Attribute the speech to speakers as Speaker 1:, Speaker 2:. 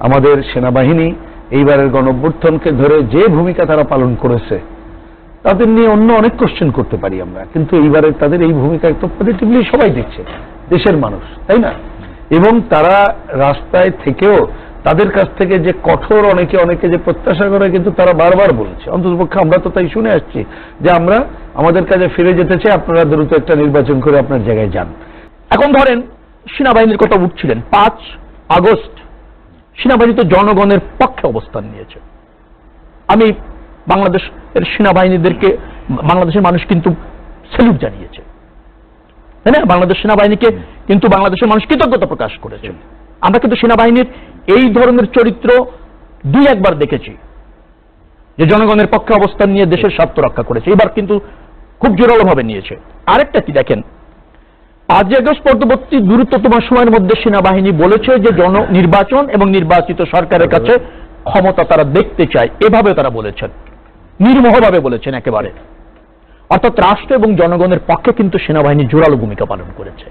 Speaker 1: আমাদের সেনাবাহিনী এইবারের গণঅভ্যুত্থানকে ধরে যে ভূমিকা তারা পালন করেছে তাদের নিয়ে অন্য অনেক কোশ্চেন করতে পারি আমরা, কিন্তু এইবারে তাদের এই ভূমিকা তো পজিটিভলি সবাই দেখছে, দেশের মানুষ, তাই না? এবং তারা রাস্তায় থেকেও তাদের কাছ থেকে যে কঠোর অনেকে যে প্রত্যাশা করে, কিন্তু তারা বারবার বলেছে, অন্ততপক্ষে আমরা তো তাই শুনে আসছি যে আমরা আমাদের কাজে ফিরে যেতে চাই, আপনারা দ্রুত একটা নির্বাচন করে আপনার জায়গায় যান।
Speaker 2: এখন ধরেন সেনাবাহিনীর কথা উঠছিলেন, 5 আগস্ট সেনাবাহিনী তো জনগণের পক্ষে অবস্থান নিয়েছে। আমি বাংলাদেশের সেনাবাহিনীদেরকে, বাংলাদেশের মানুষ কিন্তু স্যালুট জানিয়েছে, তাই না? বাংলাদেশ সেনাবাহিনীকে কিন্তু বাংলাদেশের মানুষ কৃতজ্ঞতা প্রকাশ করেছে। আমরা কিন্তু সেনাবাহিনীর এই ধরনের চরিত্র 2-1 বার দেখেছি যে জনগণের পক্ষে অবস্থান নিয়ে দেশের স্বার্থ রক্ষা করেছে, এবার কিন্তু খুব জোরালোভাবে নিয়েছে। আরেকটা কি দেখেন, 5 আগস্ট পরবর্তী দ্রুততম সময়ের মধ্যে সেনাবাহিনী বলেছে যে নির্বাচন এবং নির্বাচিত সরকারের কাছে ক্ষমতা তারা দেখতে চায়, এভাবে তারা বলেছেন, নির্মোহভাবে বলেছেন একেবারে। অর্থাৎ রাষ্ট্র এবং জনগণের পক্ষে কিন্তু সেনাবাহিনী জোরালো ভূমিকা পালন করেছে।